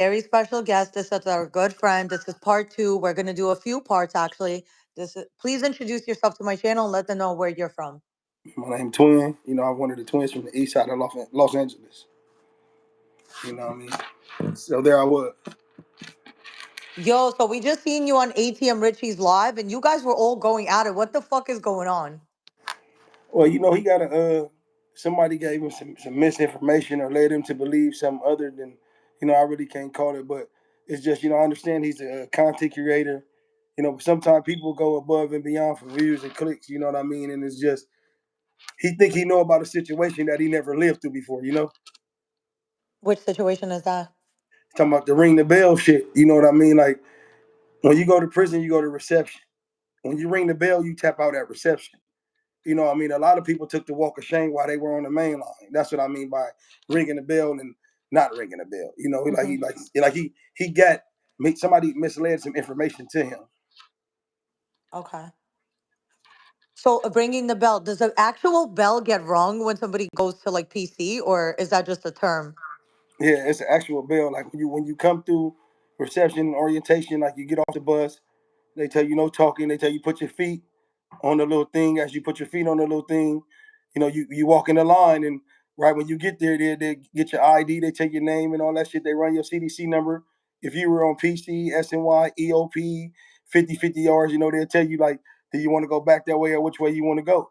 Very special guest. This is our good friend. This is part two. We're gonna do a few parts actually. Please introduce yourself to my channel and let them know where you're from. My name Twin. I'm one of the twins from the east side of Los Angeles. You know what I mean? So there I was. Yo, so we just seen you on ATM Richie's live, and you guys were all going at it. What the fuck is going on? Well, he got somebody gave him some misinformation or led him to believe something other than, I really can't call it, but it's just, I understand he's a content creator, but sometimes people go above and beyond for views and clicks, you know what I mean? And it's just, he think he know about a situation that he never lived through before. Which situation is that? Talking about the ring the bell shit, you know what I mean? Like, when you go to prison, you go to reception. When you ring the bell, you tap out at reception. You know what I mean? A lot of people took the walk of shame while they were on the main line. That's what I mean by ringing the bell and not ringing the bell. He got somebody misled some information to him. Okay. So ringing the bell, does the actual bell get rung when somebody goes to like PC, or is that just a term? Yeah, it's an actual bell. Like when you come through reception and orientation, like you get off the bus, they tell you no talking. They tell you put your feet on the little thing. As you put your feet on the little thing, you walk in the line, and right when you get there, they get your ID, they take your name and all that shit. They run your CDC number. If you were on PC, SNY, EOP, 50/50 yards, they'll tell you like, do you want to go back that way or which way you want to go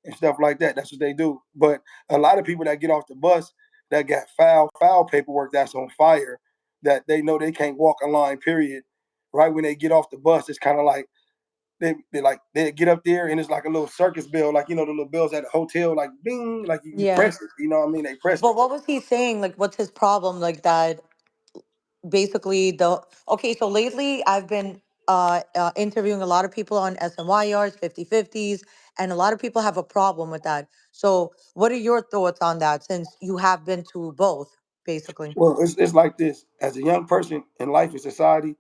and stuff like that. That's what they do. But a lot of people that get off the bus that got foul paperwork that's on fire, that they know they can't walk a line, period. Right when they get off the bus, it's kind of like they get up there and it's like a little circus bell, like the little bells at the hotel, like bing, like you Yeah. press it. You know what I mean? They press it. But what was he saying? Like, what's his problem? Like that basically the okay, so lately I've been interviewing a lot of people on SNY yards, 50/50s, and a lot of people have a problem with that. So what are your thoughts on that since you have been to both, basically? Well, it's like this. As a young person in life and society,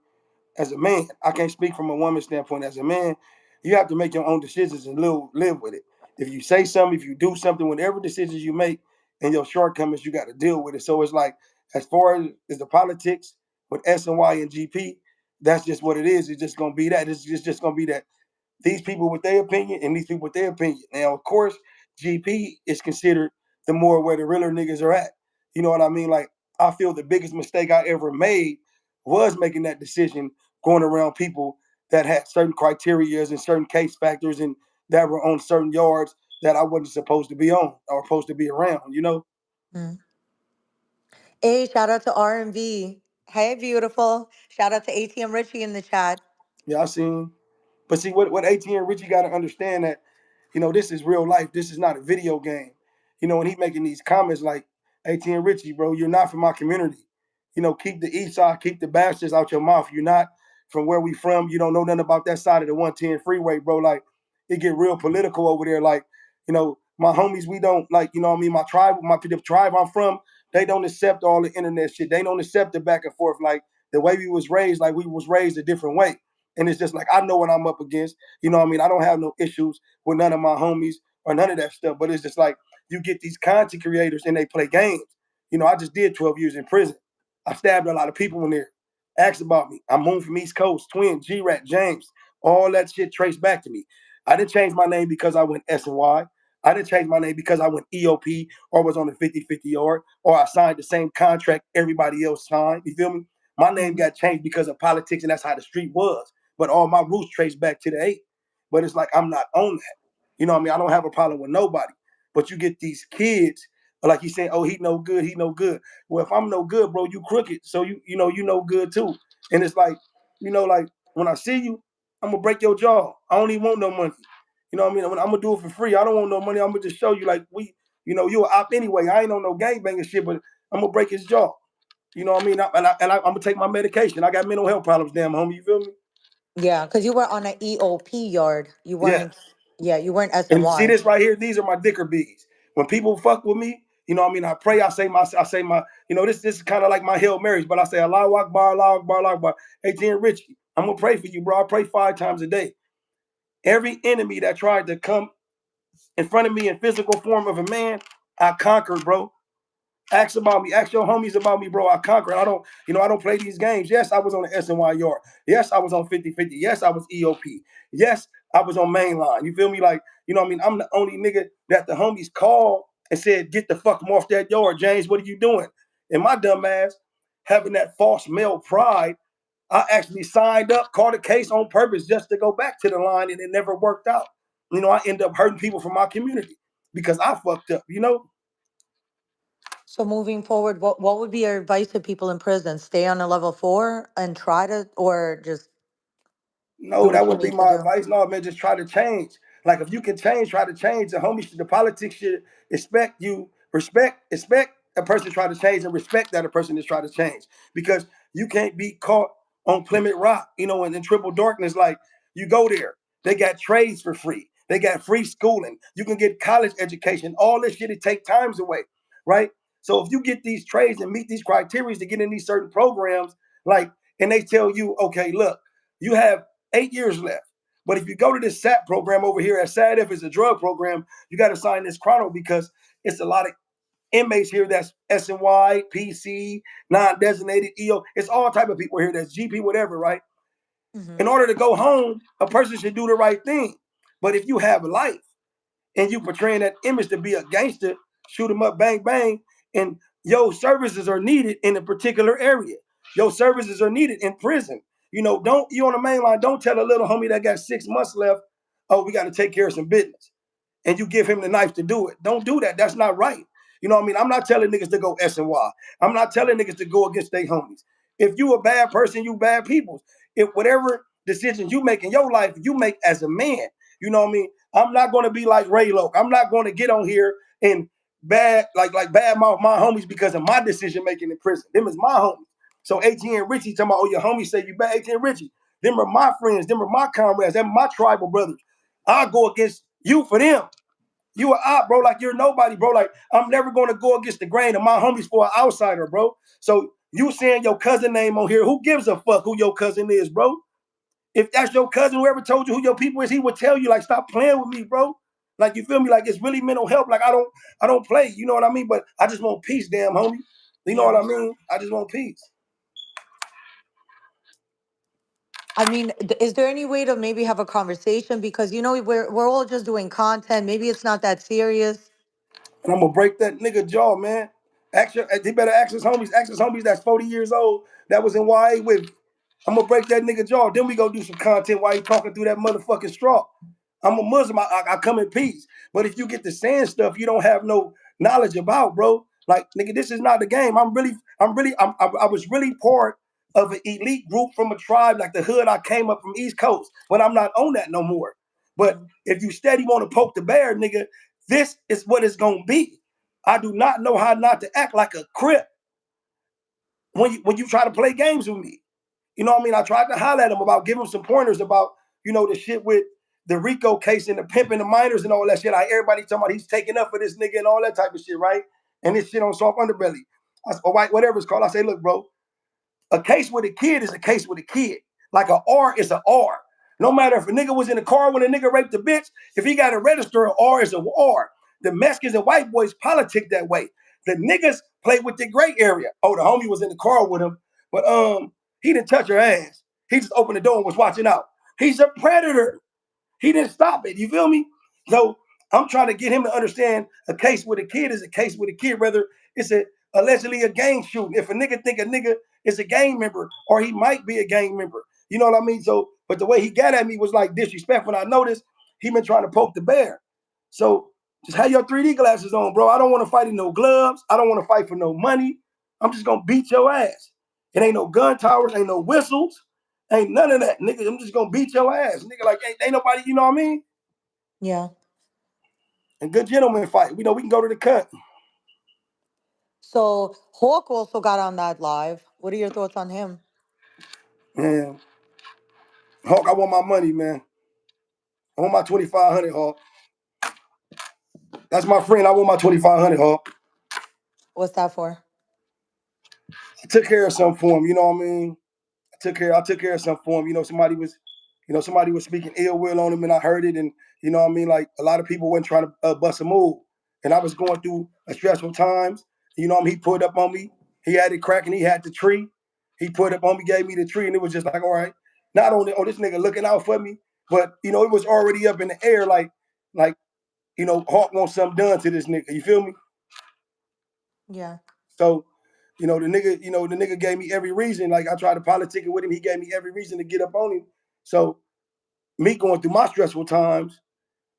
as a man, I can't speak from a woman's standpoint. As a man, you have to make your own decisions and live with it. If you say something, if you do something, whatever decisions you make and your shortcomings, you got to deal with it. So it's like, as far as the politics with SNY and GP, that's just what it is. It's just gonna be that. It's just gonna be that these people with their opinion and these people with their opinion. Now, of course, GP is considered the more where the realer niggas are at. You know what I mean? Like, I feel the biggest mistake I ever made was making that decision, going around people that had certain criterias and certain case factors and that were on certain yards that I wasn't supposed to be on or supposed to be around. Mm. Hey, shout out to R&V. Hey, beautiful. Shout out to ATM Richie in the chat. Yeah, I seen. But see, what ATN Richie got to understand that, this is real life. This is not a video game. When he making these comments like, ATN Richie, bro, you're not from my community. Keep the east side, keep the bastards out your mouth. You're not from where we from. You don't know nothing about that side of the 110 freeway, bro. Like, it get real political over there. Like, my homies, we don't like, what I mean, my tribe, the tribe I'm from, they don't accept all the internet shit. They don't accept the back and forth. Like, the way we was raised, like we was raised a different way. And it's just like, I know what I'm up against. You know what I mean? I don't have no issues with none of my homies or none of that stuff. But it's just like, you get these content creators and they play games. I just did 12 years in prison. I stabbed a lot of people in there. Ask about me. I'm home from East Coast, Twin, G-Rat, James. All that shit traced back to me. I didn't change my name because I went SNY. I didn't change my name because I went EOP or was on the 50/50 yard or I signed the same contract everybody else signed. You feel me? My name Mhm. got changed because of politics, and that's how the street was. But all my roots trace back to the 8. But it's like, I'm not on that. You know what I mean? I don't have a problem with nobody. But you get these kids, like he's saying, oh, he no good, he no good. Well, if I'm no good, bro, you crooked. So you no good too. And it's like, like when I see you, I'm gonna break your jaw. I don't even want no money. You know what I mean? I'm gonna do it for free. I don't want no money. I'm gonna just show you like you an op anyway. I ain't on no gangbanging shit, but I'm gonna break his jaw. You know what I mean? I'm gonna take my medication. I got mental health problems, damn homie. You feel me? Yeah, because you were on an EOP yard. You Yeah. weren't, yeah, you weren't And see SNY. this right here? These are my dicker beads. When people fuck with me, what I mean, I pray. I say my. This is kind of like my Hail Marys, but I say Allah Akbar, Allah Akbar, Allah Akbar. Hey, Jen Richie, I'm gonna pray for you, bro. I pray 5 times a day. Every enemy that tried to come in front of me in physical form of a man, I conquered, bro. Ask about me. Ask your homies about me, bro. I conquered. I don't play these games. Yes, I was on the SNY yard. Yes, I was on 50-50. Yes, I was EOP. Yes, I was on mainline. You feel me? Like, I'm the only nigga that the homies called and said, get the fuck off that yard, James. What are you doing? And my dumb ass, having that false male pride, I actually signed up, caught a case on purpose just to go back to the line, and it never worked out. I end up hurting people from my community because I fucked up. So moving forward, what would be your advice to people in prison? Stay on a level 4 and try to, or just do No, that what you wouldn't be need to my do? advice. No, man, just try to change. Like if you can change, try to change. The politics should expect a person try to change and respect that a person is trying to change. Because you can't be caught on Plymouth Rock, and in triple darkness, like you go there. They got trades for free. They got free schooling. You can get college education. All this shit, it take times away, right? So if you get these trades and meet these criteria to get in these certain programs, like, and they tell you, okay, look, you have 8 years left. But if you go to this SAP program over here at SADF, it's a drug program, you got to sign this chrono because it's a lot of inmates here that's SNY, PC, non-designated EO. It's all type of people here that's GP, whatever, right? Hmm. In order to go home, a person should do the right thing. But if you have life and you portraying that image to be a gangster, shoot them up, bang, bang, and your services are needed in a particular area. Your services are needed in prison. Don't you on the main line, don't tell a little homie that got 6 months left, oh, we got to take care of some business. And you give him the knife to do it. Don't do that. That's not right. You know what I mean? I'm not telling niggas to go SNY. I'm not telling niggas to go against their homies. If you a bad person, you bad people. If whatever decisions you make in your life, you make as a man. You know what I mean? I'm not going to be like Ray Loke. I'm not going to get on here and bad mouth my homies because of my decision making in prison. Them is my homies. So AT and Richie talking about, oh, your homies say you bad. AT and Richie, them are my friends. Them are my comrades. Them are my tribal brothers. I'll go against you for them. You are out, bro. Like you're nobody, bro. Like I'm never going to go against the grain of my homies for an outsider, bro. So you saying your cousin name on here, who gives a fuck who your cousin is, bro? If that's your cousin, whoever told you who your people is, he would tell you, like, stop playing with me, bro. Like you feel me? Like it's really mental health. Like I don't play. You know what I mean? But I just want peace, damn homie. You know what Yeah. I mean? I just want peace. I mean, is there any way to maybe have a conversation? Because we're all just doing content. Maybe it's not that serious. And I'm gonna break that nigga jaw, man. He better ask his homies. Ask his homies that's 40 years old that was in YA with me. I'm gonna break that nigga jaw. Then we go do some content while he talking through that motherfucking straw. I'm a Muslim. I come in peace. But if you get to saying stuff you don't have no knowledge about, bro, like nigga, this is not the game. I was really part of an elite group from a tribe like the hood. I came up from East Coast, but I'm not on that no more. But Mm. if you steady want to poke the bear, nigga, this is what it's gonna be. I do not know how not to act like a crip when you try to play games with me. You know what I mean? I tried to holler at him about give him some pointers about, the shit with the Rico case and the pimping the minors and all that shit. Like everybody talking about he's taking up for this nigga and all that type of shit, right? And this shit on soft underbelly. Or white, whatever it's called. I say, look, bro, a case with a kid is a case with a kid. Like a R is a R. No matter if a nigga was in the car when a nigga raped a bitch, if he got to register an R is a R. The Mexicans and white boys politic that way. The niggas play with the gray area. Oh, the homie was in the car with him, but he didn't touch her ass. He just opened the door and was watching out. He's a predator. He didn't stop it. You feel me? So I'm trying to get him to understand a case with a kid is a case with a kid, whether it's allegedly a gang shooting. If a nigga think a nigga is a gang member or he might be a gang member, you know what I mean? So, but the way he got at me was like disrespectful. I noticed he been trying to poke the bear. So just have your 3D glasses on, bro. I don't want to fight in no gloves. I don't want to fight for no money. I'm just gonna beat your ass. It ain't no gun towers, ain't no whistles. Ain't none of that, nigga. I'm just gonna beat your ass, nigga. Like ain't nobody, you know what I mean? Yeah. And good gentleman fight. We know we can go to the cut. So Hawk also got on that live. What are your thoughts on him? Man, Hawk, I want my money, man. I want my 2,500, Hawk. That's my friend. I want my 2,500, Hawk. What's that for? I took care of something for him. You know what I mean? I took care of something for him. Somebody was speaking ill will on him, and I heard it, and you know what I mean. Like a lot of people wasn't trying to bust a move, and I was going through a stressful times. You know what I mean? He pulled up on me. He had it cracking. He had the tree. He put up on me, gave me the tree, and it was just like, all right. Not only this nigga looking out for me, but it was already up in the air, like Hawk wants something done to this nigga. You feel me? Yeah. So, the nigga gave me every reason. Like I tried to politic it with him. He gave me every reason to get up on him. So me going through my stressful times,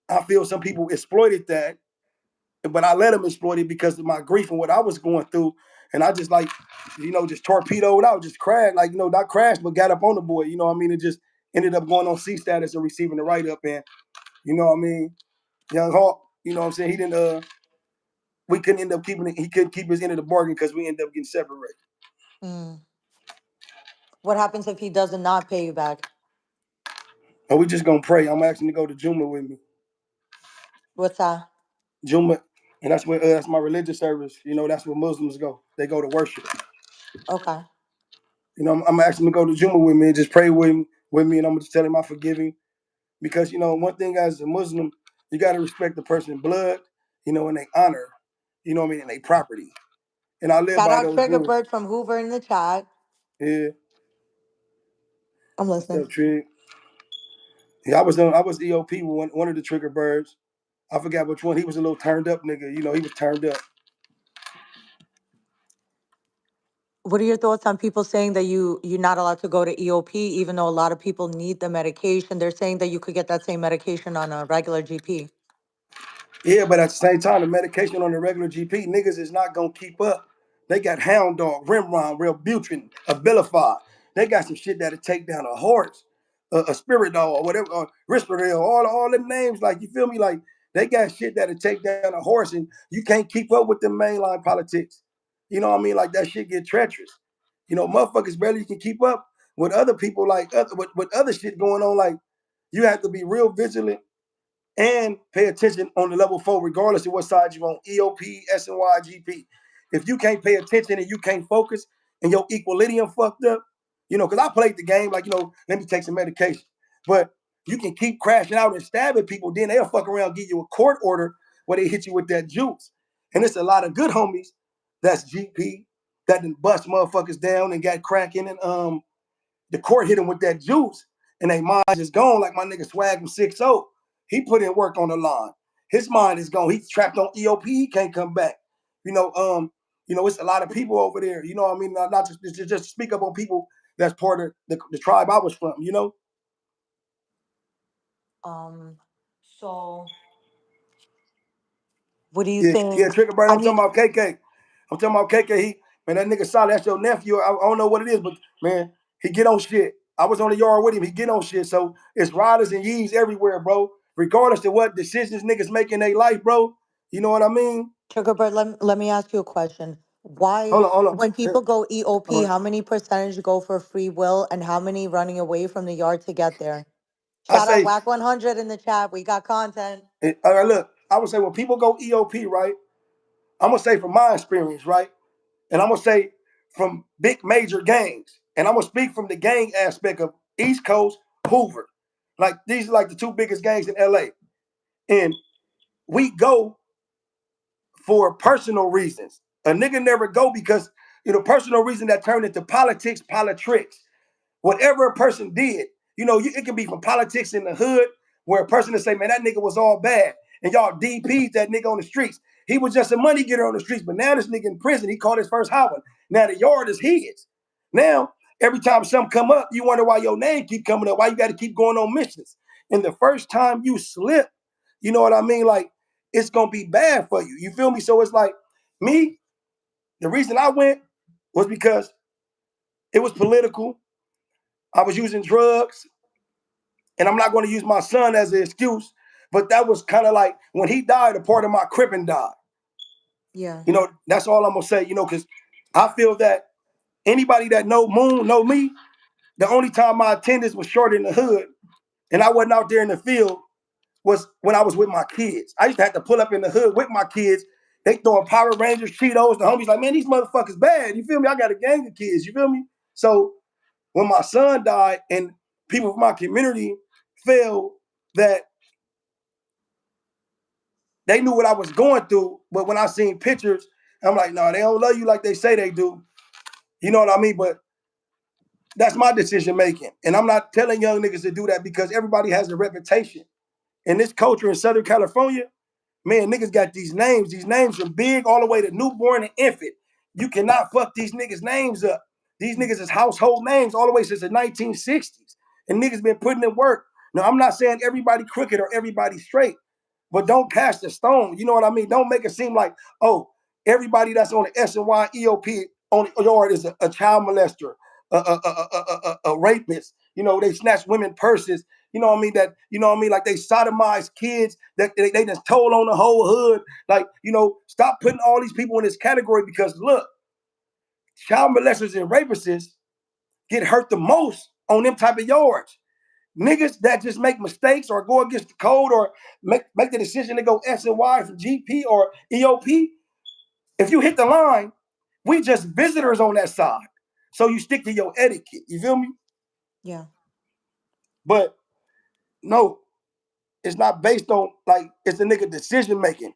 I feel some people exploited that, but I let them exploit it because of my grief and what I was going through. And I just just torpedoed out, just crashed, not crashed, but got up on the boy. You know what I mean? And just ended up going on C status and receiving the write up. And you know what I mean? Young Hawk, you know what I'm saying? He didn't. We couldn't end up keeping it. He couldn't keep his end of the bargain because we ended up getting separated. Mm. What happens if he does not pay you back? And we just gonna pray. I'm asking to go to Juma with me. What's that? Juma, and that's my religious service. That's where Muslims go. They go to worship. Okay. I'm asking to go to Juma with me and just pray with me, and I'm just telling him I forgive him because one thing as a Muslim, you got to respect the person's blood, and they honor, what I mean, and they property. And I live Shout by out those Trigger rules. Bird from Hoover in the chat. Yeah, I'm what's listening. up, Trig? Yeah, I was EOP with one of the Trigger Birds. I forgot which one. He was a little turned up nigga. He was turned up. What are your thoughts on people saying that you're not allowed to go to EOP even though a lot of people need the medication? They're saying that you could get that same medication on a regular GP. Yeah, but at the same time, the medication on the regular GP, niggas is not gonna keep up. They got Hound Dog, Rimron, Butrin, Abilify. They got some shit that'll take down a horse, a Spirit Dog, or whatever, or Risperdal, all them names. Like, you feel me? Like, they got shit that'll take down a horse, and you can't keep up with the mainline politics. You know what I mean? Like, that shit get treacherous. Motherfuckers barely can keep up with other people, like with other shit going on. Like, you have to be real vigilant and pay attention on the level 4, regardless of what side you on, EOP, SNY, GP. If you can't pay attention and you can't focus and your equilibrium fucked up, because I played the game like, let me take some medication. But you can keep crashing out and stabbing people, then they'll fuck around, give you a court order where they hit you with that juice. And it's a lot of good homies that's GP that done bust motherfuckers down and got cracking, and the court hit him with that juice, and they mind is gone. Like my nigga Swag from 6-0. He put in work on the line. His mind is gone. He's trapped on EOP. He can't come back. It's a lot of people over there. You know what I mean? Not just speak up on people that's part of the tribe I was from. Um, so what do you Yeah, think? Trigger Bird. I I'm talking mean, about KK. I'm talking about KK. Man, that nigga solid. That's your nephew. I don't know what it is, but man, he get on shit. I was on the yard with him. He get on shit. So it's riders and yees everywhere, bro. Regardless of what decisions niggas make in their life, bro. You know what I mean? Sugar Bird, let me ask you a question. Why, Hold on, hold on. when people go All EOP, right. how many percentage go for free will and how many running away from the yard to get there? I Shout out say, Whack 100 in the chat. We got content. all right, look, I would say when people go EOP, right? I'm gonna say from my experience, right? And I'm gonna say from big major gangs. And I'm gonna speak from the gang aspect of East Coast, Hoover. Like these are like the two biggest gangs in LA. And we go for personal reasons. A nigga never go because personal reason that turned into politics, politricks. Whatever a person did, it can be from politics in the hood where a person to say, man, that nigga was all bad. And y'all DP'd that nigga on the streets. He was just a money getter on the streets, but now this nigga in prison, he caught his first hot one. Now the yard is his. Now, every time something come up, you wonder why your name keep coming up, why you got to keep going on missions. And the first time you slip, you know what I mean? Like, it's going to be bad for you. You feel me? So it's like, me, the reason I went was because it was political. I was using drugs, and I'm not going to use my son as an excuse, but that was kind of like when he died, a part of my cripping died. Yeah. That's all I'm going to say, because I feel that anybody that know Moon, know me, the only time my attendance was short in the hood and I wasn't out there in the field was when I was with my kids. I used to have to pull up in the hood with my kids. They throwing Power Rangers, Cheetos. The homies like, man, these motherfuckers bad. You feel me? I got a gang of kids. You feel me? So when my son died and people from my community felt that they knew what I was going through, but when I seen pictures I'm like, no, they don't love you like they say they do. You know what I mean? But that's my decision making. And I'm not telling young niggas to do that because everybody has a reputation. In this culture in Southern California, man, niggas got these names. These names from big all the way to newborn and infant. You cannot fuck these niggas' names up. These Mm. niggas is household names all the way since the 1960s. And niggas been putting in work. Now, I'm not saying everybody crooked or everybody straight, but don't cast a stone. You know what I mean? Don't make it seem like, oh, everybody that's on the SNY EOP on the yard is a child molester, a rapist. You know, they snatch women purses. You know what I mean? That, you know what I mean? Like they sodomize kids that they just told on the whole hood. Like, you know, stop putting all these people in this category because look, child molesters and rapists get hurt the most on them type of yards. Niggas that just make mistakes or go against the code or make the decision to go SNY from GP or EOP, if you hit the line, we just visitors on that side. So you stick to your etiquette. You feel me? Yeah. But no, it's not based on like it's the nigga decision making.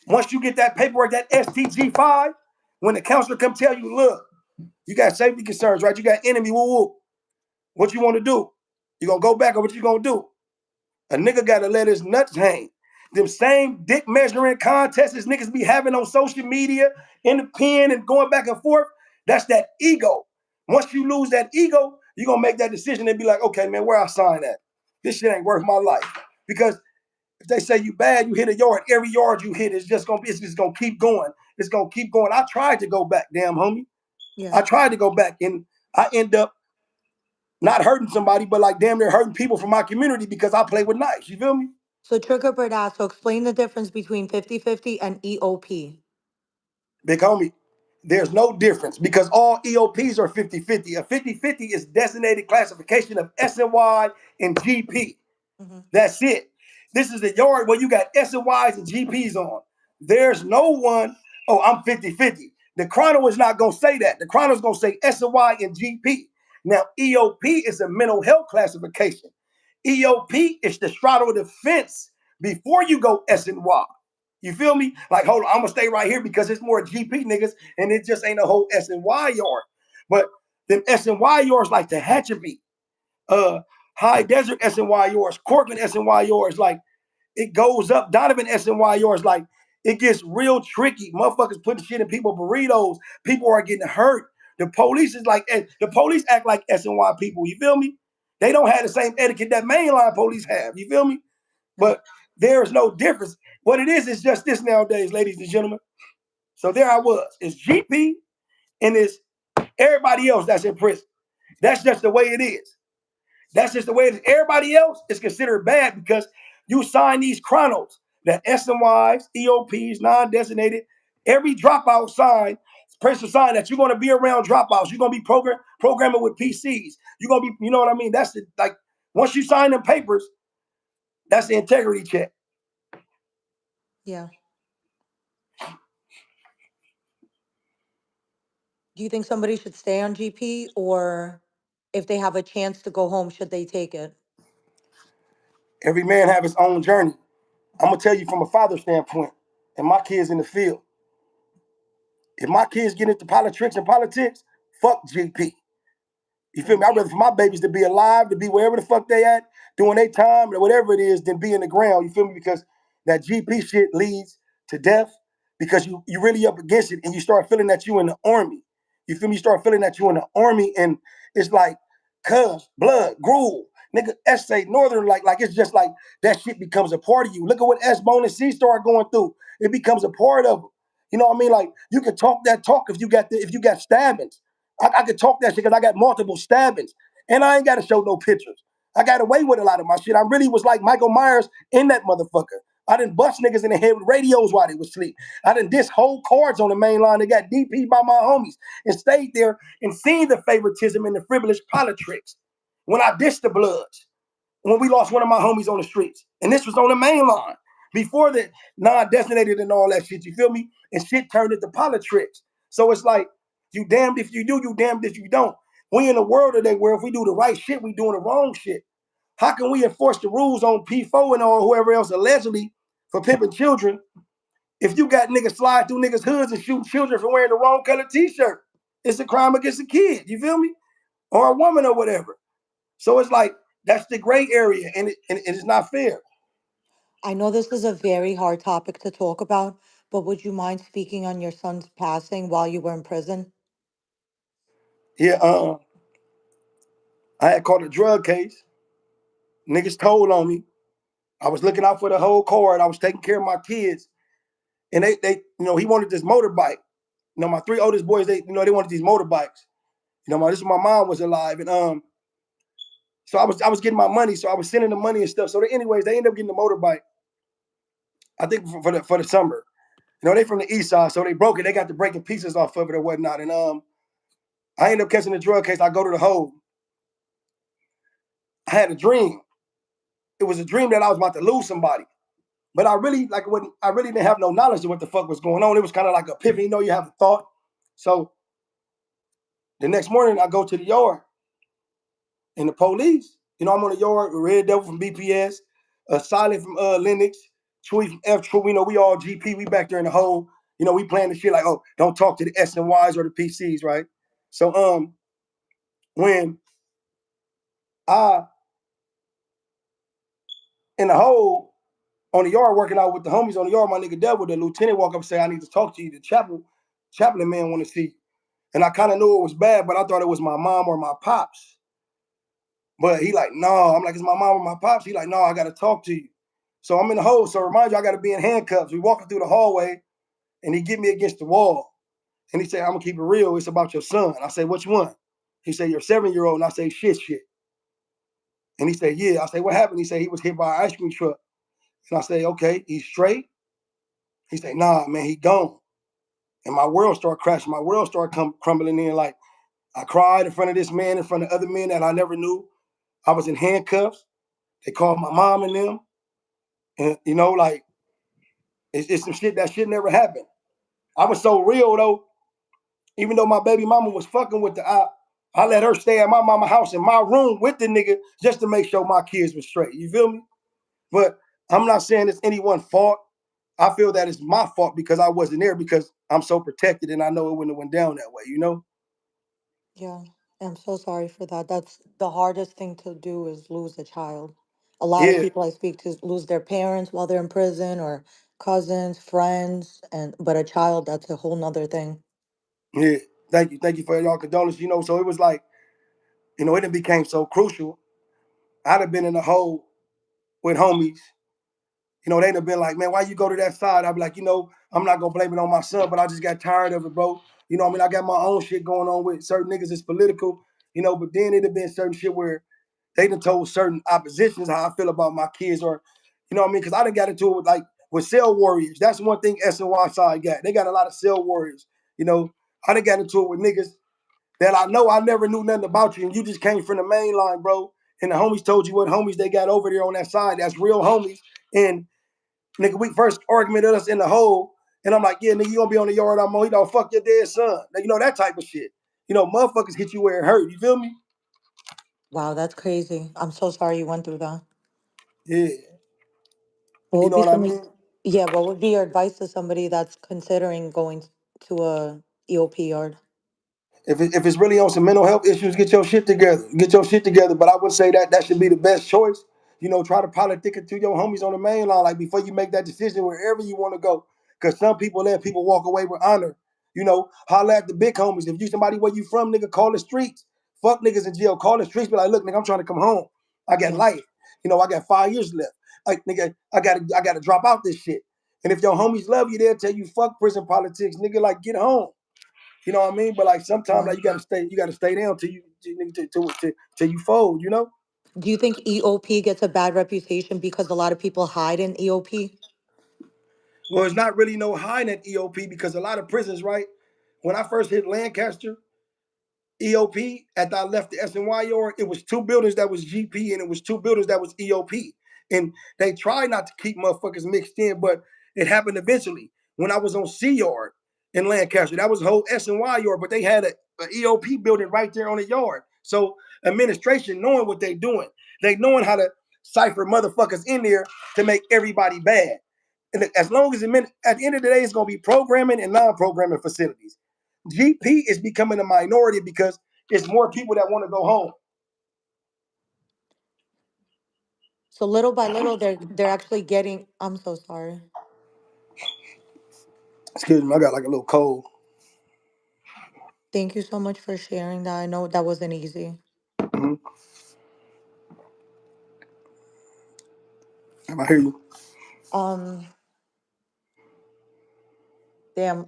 Once you get that paperwork, that STG5, when the counselor come tell you, look, you got safety concerns, right? You got enemy, woo woo. What you want to do? You gonna go back or what you gonna do? A nigga gotta let his nuts hang. Them same dick measuring contests as niggas be having on social media, in the pen and going back and forth, that's that ego. Once you lose that ego, you're gonna make that decision and be like, okay, man, where I sign at? This shit ain't worth my life. Because if they say you bad, you hit a yard, every yard you hit is just gonna be, it's just gonna keep going. It's gonna keep going. I tried to go back, damn homie. Yeah. I tried to go back and I end up not hurting somebody, but like damn near hurting people from my community because I play with knives. You feel me? So Trigger Bird asked, so explain the difference between 50-50 and EOP. Big homie, there's no difference because all EOPs are 50-50. A 50-50 is designated classification of SNY and GP. Mm-hmm. That's it. This is the yard where you got SNYs and GPs on. There's no one, oh, I'm 50-50. The Chrono is not going to say that. The Chrono is going to say SNY and GP. Now, EOP is a mental health classification. EOP is the straddle of the fence before you go SNY. You feel me? Like, hold on, I'm gonna stay right here because it's more GP niggas, and it just ain't a whole SNY yard. But them SNY yards like the Hatcherby, High Desert SNY yards, Corcoran SNY yards, like it goes up. Donovan SNY yards, like it gets real tricky. Motherfuckers putting shit in people burritos. People are getting hurt. The police is like the police act like SNY people. You feel me? They don't have the same etiquette that mainline police have. You feel me? Yeah. But there is no difference. What it is just this nowadays, ladies and gentlemen. So there I was. It's GP and it's everybody else that's in prison. That's just the way it is. That's just the way it is. Everybody else is considered bad because you sign these chronos, that SMYs, EOPs, non-designated. Every dropout sign, person sign that you're going to be around dropouts. You're going to be programming with PCs. You're going to be, you know what I mean? That's the, like, once you sign them papers, that's the integrity check. Yeah. Do you think somebody should stay on GP, or if they have a chance to go home, should they take it? Every man have his own journey. I'm gonna tell you from a father standpoint, and my kids in the field. If my kids get into politics, fuck GP. You feel me? I'd rather for my babies to be alive, to be wherever the fuck they at, doing their time or whatever it is, than be in the ground. You feel me? Because that GP shit leads to death because you really up against it and you start feeling that you in the army. You feel me? You start feeling that you in the army and it's like cuz, blood, gruel, nigga, essay, northern, like it's just like that shit becomes a part of you. Look at what S Bone and C start going through. It becomes a part of them. You know what I mean? Like you can talk that talk if you got stabbings. I could talk that shit because I got multiple stabbings. And I ain't got to show no pictures. I got away with a lot of my shit. I really was like Michael Myers in that motherfucker. I didn't bust niggas in the head with radios while they was asleep. I didn't diss whole cards on the main line that got DP by my homies and stayed there and seen the favoritism and the frivolous politics. When I dissed the Bloods, when we lost one of my homies on the streets. And this was on the main line. Before the non-designated and all that shit, you feel me? And shit turned into politics. So it's like, you damned if you do, you damned if you don't. We in a world today where if we do the right shit, we doing the wrong shit. How can we enforce the rules on P4 and or whoever else allegedly for pimping children If you got niggas slide through niggas' hoods and shooting children for wearing the wrong color t-shirt, it's a crime against a kid. You feel me? Or a woman or whatever. So it's like that's the gray area, and it's not fair. I know this is a very hard topic to talk about, but would you mind speaking on your son's passing while you were in prison? Yeah, I had caught a drug case. Niggas told on me. I was looking out for the whole card. I was taking care of my kids, and he wanted this motorbike. My three oldest boys, they wanted these motorbikes. This is my mom was alive, and so I was getting my money, so I was sending the money and stuff. So anyways, they ended up getting the motorbike. I think for the summer. They from the east side, so they broke it. They got the breaking pieces off of it or whatnot, and I ended up catching the drug case. I go to the hole. I had a dream. It was a dream that I was about to lose somebody. But I really didn't have no knowledge of what the fuck was going on. It was kind of like a epiphany. You have a thought. So the next morning, I go to the yard, and the police. I'm on the yard with Red Devil from BPS, Silent from Linux, Chewy from F True. We all GP. We back there in the hole. We playing the shit like, oh, don't talk to the S and Ys or the PCs, right? So when I in the hole on the yard working out with the homies on the yard, my nigga Devil, the lieutenant walk up and say, I need to talk to you. The chaplain man want to see you. And I kind of knew it was bad, but I thought it was my mom or my pops. But he like, no. I'm like, it's my mom or my pops. He like, no, I got to talk to you. So I'm in the hole. So remind you, I got to be in handcuffs. We walking through the hallway, and he get me against the wall. And he said, I'm going to keep it real. It's about your son. I say, which one? He said, your 7-year-old. And I say, shit. And he said, yeah. I say, what happened? He said, he was hit by an ice cream truck. And I say, okay, he's straight. He said, nah, man, he gone. And my world started crashing. My world started crumbling in. Like, I cried in front of this man, in front of other men that I never knew. I was in handcuffs. They called my mom and them. And, like, it's some shit that should never happen. I was so real, though. Even though my baby mama was fucking with the op, I let her stay at my mama house in my room with the nigga just to make sure my kids were straight. You feel me? But I'm not saying it's anyone's fault. I feel that it's my fault because I wasn't there because I'm so protected and I know it wouldn't have went down that way. Yeah, I'm so sorry for that. That's the hardest thing to do is lose a child. A lot of Yeah, people I speak to lose their parents while they're in prison or cousins, friends, and but a child, that's a whole nother thing. yeah. Thank you for y'all condolences. So it was like, it became so crucial. I'd have been in the hole with homies. They'd have been like, man, why you go to that side? I'd be like, I'm not gonna blame it on my son, but I just got tired of it, bro. I got my own shit going on with certain niggas. It's political, but then it'd have been certain shit where they done told certain oppositions how I feel about my kids, or because I done got into it with cell warriors. That's one thing SNY side got. They got a lot of cell warriors. You know, I done got into it with niggas that I know I never knew nothing about you, and you just came from the main line, bro. And the homies told you what homies they got over there on that side. That's real homies. And nigga, we first argument us in the hole, and I'm like, yeah, nigga, you gonna be on the yard I'm on, fuck your dead son. That type of shit. Motherfuckers hit you where it hurt. You feel me? Wow, that's crazy. I'm so sorry you went through that. Yeah. What You would know be what I some, mean? yeah, what would be your advice to somebody that's considering going to a EOP yard? If it's really on some mental health issues, get your shit together. Get your shit together. But I would say that should be the best choice. Try to politic it to your homies on the main line, like before you make that decision wherever you want to go. Because some people let people walk away with honor. Holla at the big homies. If you somebody where you from, nigga, call the streets. Fuck niggas in jail. Call the streets. Be like, look, nigga, I'm trying to come home. I got Yeah. life. I got 5 years left. Like, nigga, I gotta drop out this shit. And if your homies love you, they'll tell you, fuck prison politics, nigga. Like, get home. You know what I mean? But like sometimes Yeah. like you gotta stay down till till you fold. Do you think EOP gets a bad reputation because a lot of people hide in EOP? Well, it's not really no high net EOP because a lot of prisons, right? When I first hit Lancaster, EOP, after I left the SNY yard, it was two buildings that was GP and it was two buildings that was EOP. And they tried not to keep motherfuckers mixed in, but it happened eventually. When I was on C yard in Lancaster, that was a whole SNY yard, but they had a EOP building right there on the yard. So administration knowing what they doing, they knowing how to cipher motherfuckers in there to make everybody bad. And as long as at the end of the day, it's going to be programming and non-programming facilities. GP is becoming a minority because it's more people that want to go home. So little by little, they're actually getting. I'm so sorry. Excuse me, I got like a little cold. Thank you so much for sharing that. I know that wasn't easy. Mm-hmm. I hear you. Um, damn.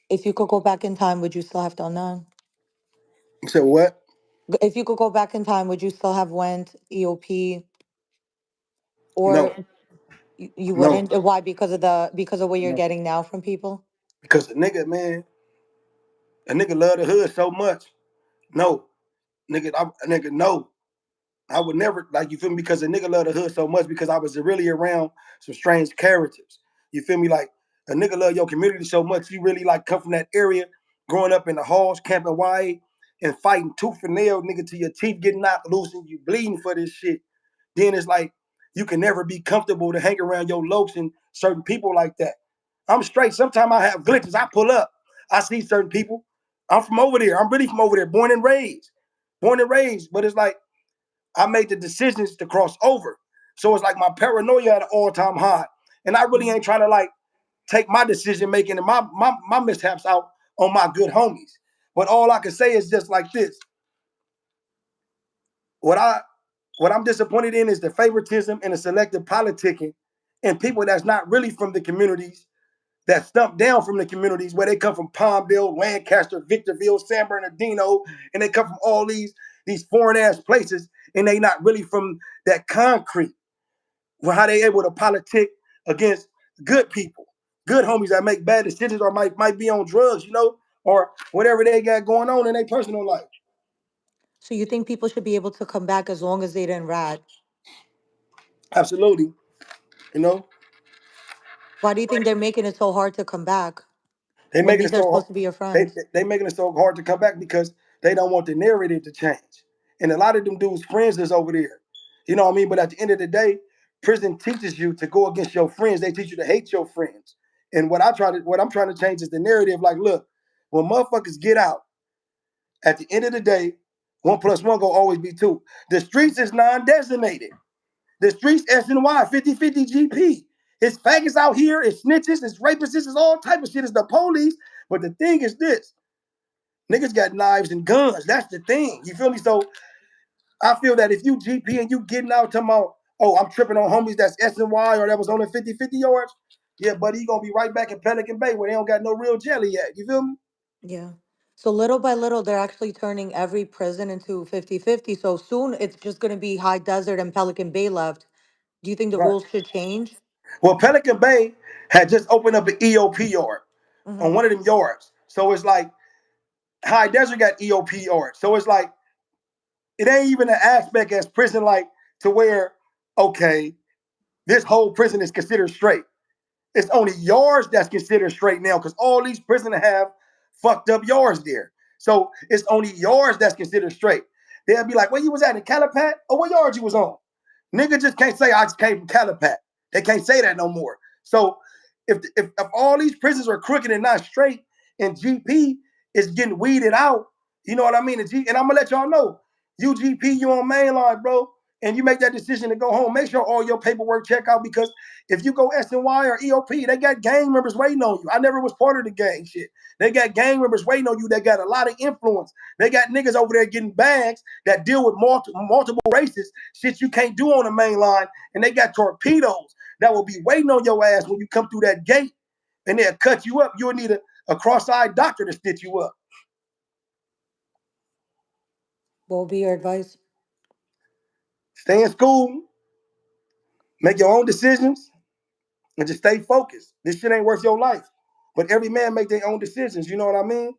If you could go back in time, would you still have done that? You said what? If you could go back in time, would you still have went EOP, No, or you no, wouldn't? Why? Because of what you're no. getting now from people. Because the nigga, man, a nigga love the hood so much. No, nigga, no. I would never like you feel me because a nigga love the hood so much because I was really around some strange characters. You feel me? Like a nigga love your community so much. You really like come from that area, growing up in the halls, camping YA, and fighting tooth and nail, nigga, till your teeth get knocked loose and you bleeding for this shit. Then it's like you can never be comfortable to hang around your lokes and certain people like that. I'm straight. Sometimes I have glitches. I pull up. I see certain people. I'm from over there. I'm really from over there. Born and raised. Born and raised. But it's like I made the decisions to cross over. So it's like my paranoia at an all-time high. And I really Mhm. ain't trying to like take my decision making and my mishaps out on my good homies. But all I can say is just like this. What I what I'm disappointed in is the favoritism and the selective politicking and people that's not really from the communities that stump down from the communities where they come from Palmdale, Lancaster, Victorville, San Bernardino, and they come from all these foreign ass places, and they not really from that concrete. Well, how they able to politic against good people, good homies that make bad decisions or might be on drugs, or whatever they got going on in their personal life. So you think people should be able to come back as long as they didn't rat? Absolutely, you know, Why do you think they're making it so hard to come back they when making these it are so supposed to be your they friends? they making it so hard to come back because they don't want the narrative to change. And a lot of them dudes friends is over there. You know what I mean? But at the end of the day, prison teaches you to go against your friends. They teach you to hate your friends. And what I'm trying to change is the narrative. Like, look, when motherfuckers get out, at the end of the day, 1 plus 1 gonna always be 2. The streets is non-designated. The streets SNY 50-50 GP. It's faggots out here, it's snitches, it's rapists, it's all type of shit. It's the police. But the thing is this: niggas got knives and guns. That's the thing. You feel me? So I feel that if you GP and you getting out talking about, oh, I'm tripping on homies that's SNY or that was on the 50-50 yards, yeah, buddy, you gonna be right back in Pelican Bay where they don't got no real jelly yet. You feel me? Yeah. So little by little, they're actually turning every prison into 50-50. So soon it's just going to be High Desert and Pelican Bay left. Do you think the Right. rules should change? Well, Pelican Bay had just opened up an EOP yard on Hmm. one of them yards. So it's like High Desert got EOP yards. So it's like it ain't even an aspect as prison like to where, okay, this whole prison is considered straight. It's only yards that's considered straight now because all these prisoners have fucked up yards there. So it's only yards that's considered straight. They'll be like, where you was at in Calipat? Or what yard you was on? Nigga just can't say I just came from Calipat. They can't say that no more. So if all these prisons are crooked and not straight, and GP is getting weeded out, you know what I mean? And I'm gonna let y'all know, UGP, you on mainline, bro, and you make that decision to go home. Make sure all your paperwork check out because if you go SNY or EOP, they got gang members waiting on you. I never was part of the gang shit. They got gang members waiting on you that got a lot of influence. They got niggas over there getting bags that deal with multiple races, shit you can't do on the main line. And they got torpedoes that will be waiting on your ass when you come through that gate and they'll cut you up. You'll need a cross-eyed doctor to stitch you up. What would be your advice? Stay in school, make your own decisions, and just stay focused. This shit ain't worth your life. But every man make their own decisions. You know what I mean?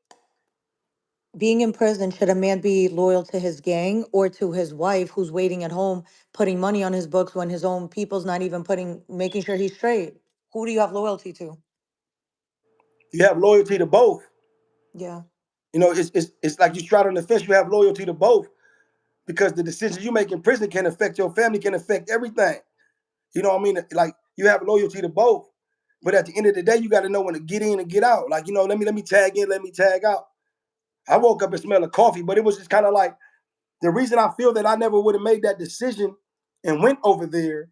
Being in prison, should a man be loyal to his gang or to his wife who's waiting at home, putting money on his books when his own people's not even making sure he's straight? Who do you have loyalty to? You have loyalty to both. Yeah. It's like you straddle on the fence. You have loyalty to both because the decisions you make in prison can affect your family, can affect everything. You know what I mean? Like you have loyalty to both, but at the end of the day, you got to know when to get in and get out. Like let me tag in, let me tag out. I woke up and smelled of coffee, but it was just kind of like the reason I feel that I never would have made that decision and went over there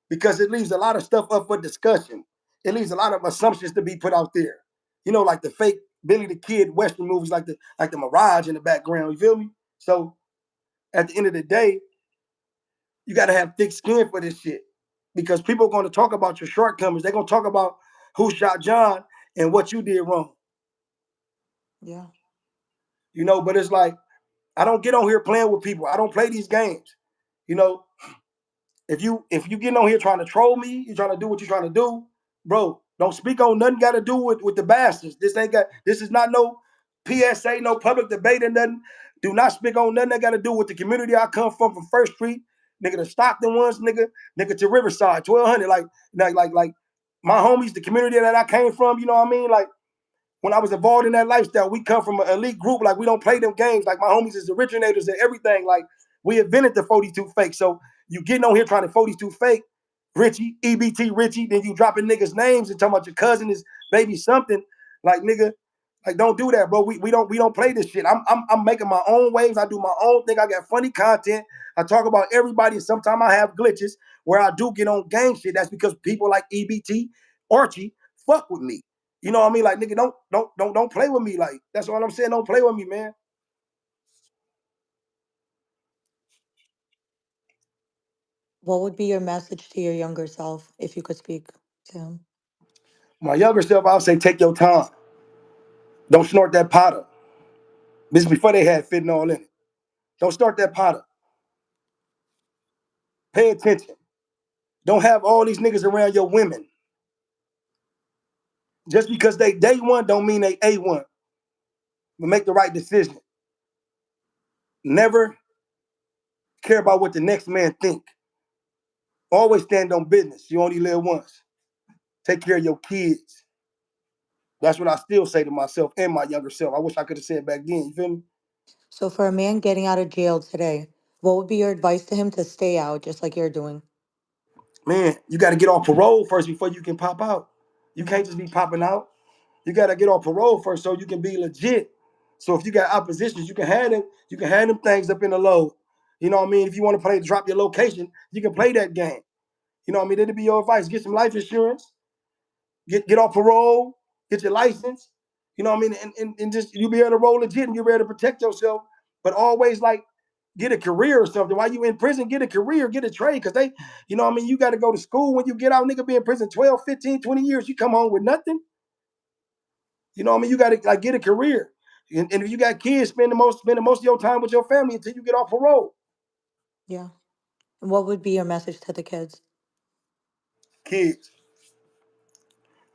because it leaves a lot of stuff up for discussion. It leaves a lot of assumptions to be put out there. Like the fake Billy the Kid Western movies, like the Mirage in the background. You feel me? So at the end of the day, you got to have thick skin for this shit because people are going to talk about your shortcomings. They're going to talk about who shot John and what you did wrong. Yeah. But it's like I don't get on here playing with people. I don't play these games. You know, if you getting on here trying to troll me, you trying to do what you're trying to do, bro. Don't speak on nothing got to do with the bastards. This is not no PSA, no public debate or nothing. Do not speak on nothing that got to do with the community I come from First Street, nigga, the Stockton ones, nigga to Riverside, 1200, like my homies, the community that I came from. You know what I mean? Like when I was involved in that lifestyle, we come from an elite group. Like we don't play them games. Like my homies is originators and everything. Like we invented the 42 fake. So you getting on here trying to 42 fake, Richie, EBT Richie, then you dropping niggas' names and talking about your cousin is baby something. Like nigga, like don't do that, bro. We don't play this shit. I'm making my own waves. I do my own thing. I got funny content. I talk about everybody, and sometimes I have glitches where I do get on gang shit. That's because people like EBT, Archie, fuck with me. You know what I mean? Like nigga, don't play with me. Like that's all I'm saying. Don't play with me, man. What would be your message to your younger self if you could speak to him? My younger self, I'll say take your time. Don't snort that powder. This is before they had fentanyl in it. Don't start that powder. Pay attention. Don't have all these niggas around your women. Just because they day one don't mean they A1. But make the right decision. Never care about what the next man think. Always stand on business. You only live once. Take care of your kids. That's what I still say to myself and my younger self. I wish I could have said back then. You feel me? So, for a man getting out of jail today, what would be your advice to him to stay out, just like you're doing? Man, you got to get off parole first before you can pop out. You Yeah. can't just be popping out. You got to get off parole first so you can be legit. So if you got oppositions, you can have them. You can have them things up in the load. You know what I mean? If you want to play, drop your location, you can play that game. You know what I mean? That'd be your advice. Get some life insurance. Get off parole. Get your license. You know what I mean? And just you be able to roll legit and you're able to protect yourself. But always like get a career or something. While you in prison, get a career, get a trade. Because you know what I mean? You got to go to school when you get out. Nigga be in prison 12, 15, 20 years. You come home with nothing. You know what I mean? You got to like get a career. And if you got kids, spend the most of your time with your family until you get off parole. Yeah. And what would be your message to the kids? Kids,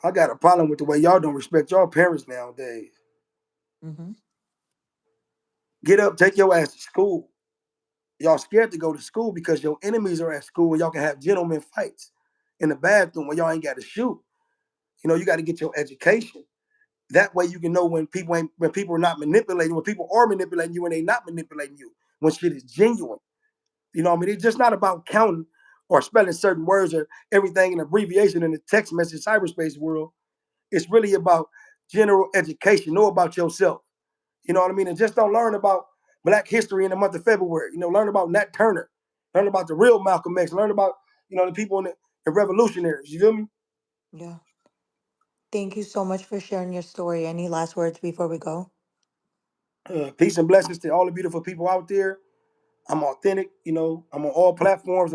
I got a problem with the way y'all don't respect y'all parents nowadays. Hmm. Get up, take your ass to school. Y'all scared to go to school because your enemies are at school and y'all can have gentlemen fights in the bathroom where y'all ain't got to shoot. You got to get your education. That way you can know when people are not manipulating, when people are manipulating you and they not manipulating you, when shit is genuine. You know what I mean? It's just not about counting or spelling certain words or everything in abbreviation in the text message cyberspace world. It's really about general education. Know about yourself. You know what I mean? And just don't learn about Black history in the month of February. Learn about Nat Turner. Learn about the real Malcolm X. Learn about, the people in the revolutionaries. You feel me? Yeah. Thank you so much for sharing your story. Any last words before we go? Peace and blessings to all the beautiful people out there. I'm authentic. I'm on all platforms.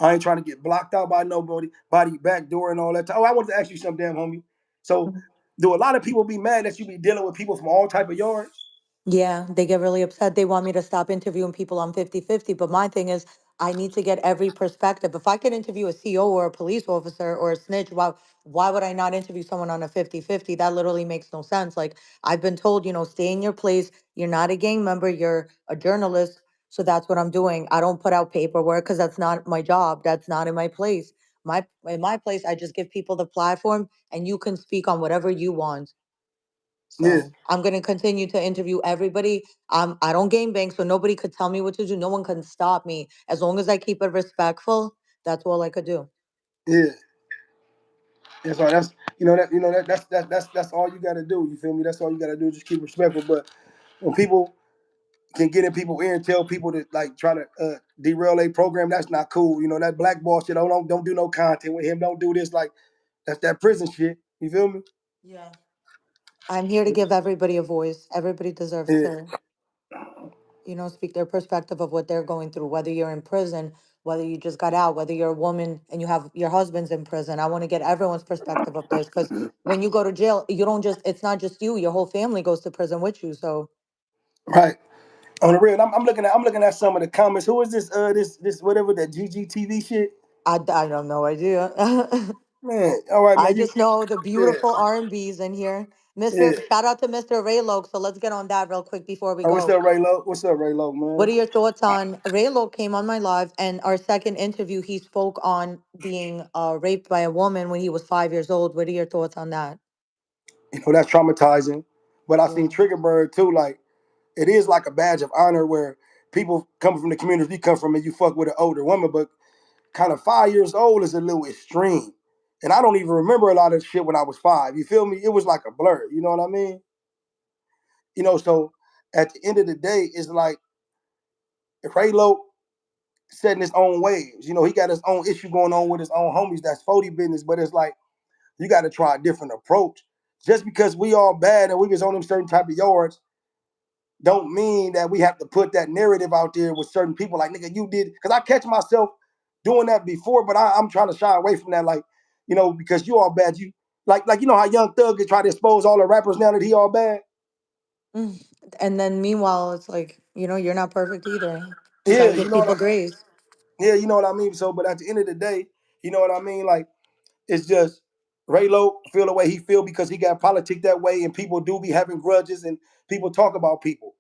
I ain't trying to get blocked out by nobody, body backdoor and all that. Oh, I wanted to ask you something, damn homie. So, do a lot of people be mad that you be dealing with people from all type of yards? Yeah, they get really upset. They want me to stop interviewing people on 50-50. But my thing is, I need to get every perspective. If I can interview a CO or a police officer or a snitch, why would I not interview someone on a 50-50? That literally makes no sense. Like, I've been told, stay in your place. You're not a gang member, you're a journalist. So that's what I'm doing. I don't put out paperwork because that's not my job. That's not in my place. In my place, I just give people the platform and you can speak on whatever you want. Yeah, So I'm gonna continue to interview everybody. I don't game bang, so nobody could tell me what to do. No one can stop me as long as I keep it respectful. That's all I could do. yeah. That's all. That's that's all you gotta do. You feel me? That's all you gotta do. Just keep respectful. But when people can get in people's ear and tell people to like try to derail a program, that's not cool. You know that blackball shit. Oh, don't do no content with him. Don't do this. Like that's that prison shit. You feel me? Yeah. I'm here to give everybody a voice. Everybody deserves Yeah. to, speak their perspective of what they're going through, whether you're in prison, whether you just got out, whether you're a woman and you have your husband's in prison. I want to get everyone's perspective of this because when you go to jail, you don't just, it's not just you, your whole family goes to prison with you. So Right. On the real, I'm looking at some of the comments. Who is this? This whatever that GGTV shit. I have no idea. Man, all right, I man. You just know the yeah, beautiful R&Bs in here. yeah. Shout out to Mr. Raylo. So let's get on that real quick before we Oh, what's go. up, Ray Low? What's up, Ray Low, What man? are your thoughts on Raylo came on my live and our second interview he spoke on being raped by a woman when he was 5 years old. What are your thoughts on that? You know that's traumatizing. But I seen Yeah. Trigger Bird too. Like it is like a badge of honor where people coming from the community you come from and you fuck with an older woman, but kind of 5 years old is a little extreme. And I don't even remember a lot of shit when I was five. You feel me? It was like a blur. You know what I mean? So at the end of the day, it's like Raylo setting his own waves. He got his own issue going on with his own homies. That's 40 business, but it's like you got to try a different approach. Just because we all bad and we was on them certain type of yards, don't mean that we have to put that narrative out there with certain people. Like nigga, you did because I catch myself doing that before, but I'm trying to shy away from that. Like because you all bad. You like how Young Thug is try to expose all the rappers now that he all bad. Mm. And then meanwhile, it's like, you're not perfect either. You got Yeah, to give people grace. you know what I mean. So, but at the end of the day, you know what I mean. Like it's just Raylo feel the way he feel because he got politics that way, and people do be having grudges, and people talk about people.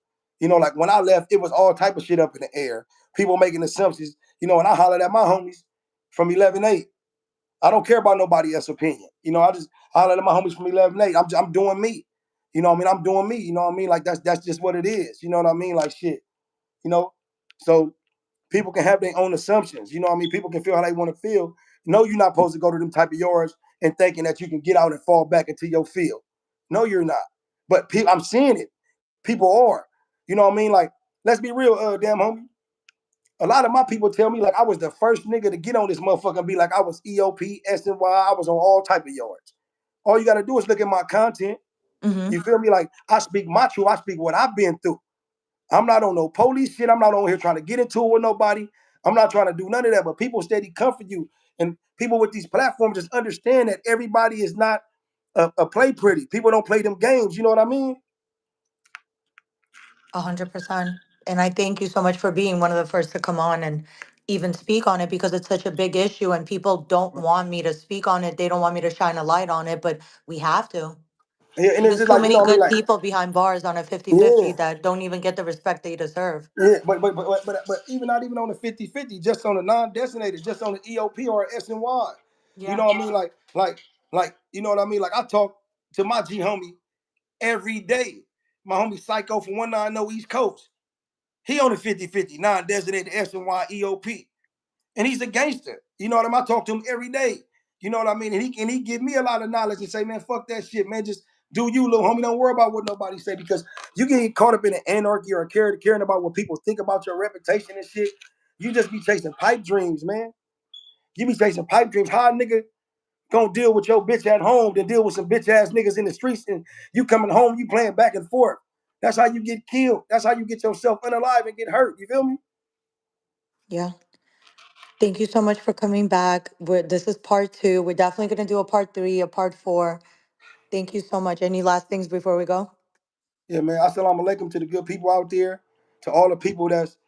Like when I left, it was all type of shit up in the air. People making assumptions. And I hollered at my homies from 11-8. I don't care about nobody else's opinion. I just hollered at my homies from 11-8. I'm doing me. I'm doing me. You know what I mean? Like that's just what it is. You know what I mean? Like shit. You know. So people can have their own assumptions. You know what I mean? People can feel how they want to feel. No, you're not supposed to go to them type of yards and thinking that you can get out and fall back into your field. No, you're not. But I'm seeing it. People are. You know what I mean? Like, let's be real, damn homie. A lot of my people tell me like I was the first nigga to get on this motherfucker and be like I was EOP, SNY, I was on all type of yards. All you gotta do is look at my content. Hmm. You feel me? Like I speak my truth, I speak what I've been through. I'm not on no police shit. I'm not on here trying to get into it with nobody. I'm not trying to do none of that. But people steady come for you. And people with these platforms just understand that everybody is not a play pretty. People don't play them games. You know what I mean? 100%. And I thank you so much for being one of the first to come on and even speak on it because it's such a big issue and people don't want me to speak on it. They don't want me to shine a light on it, but we have to. Yeah, and it's There's just too like, many I mean? good Like, people behind bars on a 50-50 yeah. that don't even get the respect they deserve. Yeah, but even not even on the 50-50, just on the non-designated, just on the EOP or SNY. You Yeah. know what I mean? Like, you know what I mean? Like I talk to my G homie every day. My homie Psycho from 190 East Coast. He on the 50-50, non-designated SNY EOP. And he's a gangster. You know what I mean? I talk to him every day. You know what I mean? And he give me a lot of knowledge and say, man, fuck that shit, man. Just do you, little homie. Don't worry about what nobody say because you get caught up in an anarchy or caring about what people think about your reputation and shit. You just be chasing pipe dreams, man. You be chasing pipe dreams. How a nigga gonna deal with your bitch at home than deal with some bitch ass niggas in the streets and you coming home, you playing back and forth. That's how you get killed. That's how you get yourself unalive and get hurt. You feel me? Yeah. Thank you so much for coming back. This is part two. We're definitely going to do a part three, a part four. Thank you so much. Any last things before we go? Yeah, man. Assalamu alaikum to the good people out there, to all the people that's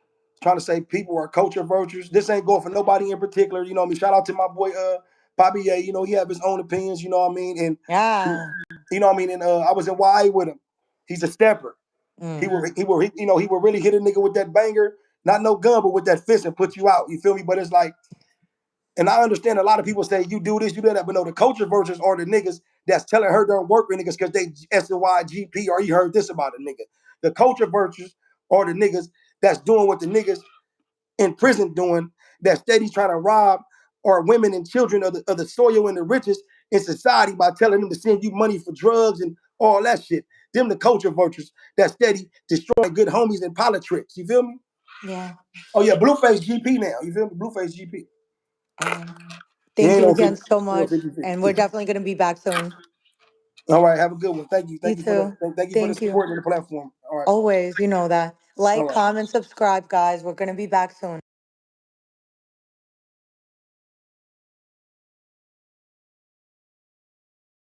trying to say people are culture vultures. This ain't going for nobody in particular. You know what I mean? Shout out to my boy Bobby A. He have his own opinions, you know what I mean? And Yeah. you know what I mean? And I was in YA with him. He's a stepper. He Mm. will he will really hit a nigga with that banger, not no gun, but with that fist and put you out. You feel me? But it's like, and I understand a lot of people say you do this, you do that, but no, the culture vultures are the niggas that's telling her don't work with niggas because they SNYGP or you heard this about a nigga. The culture virtues are the niggas that's doing what the niggas in prison doing, that steady trying to rob or women and children of the soil and the riches in society by telling them to send you money for drugs and all that shit. Them the culture vultures that steady destroying good homies and politics. You feel me? Yeah. Oh yeah, Blueface GP now. You feel me? Blueface GP. Um, He thank ain't you on again 50, so he on much. 50 And we're 50. definitely going to be back soon. All right, have a good one. Thank you. You Thank you for the too. thank you for the Thank you. support and the platform. All right. Always, you know that. All Like, right. comment, subscribe, guys. We're going to be back soon.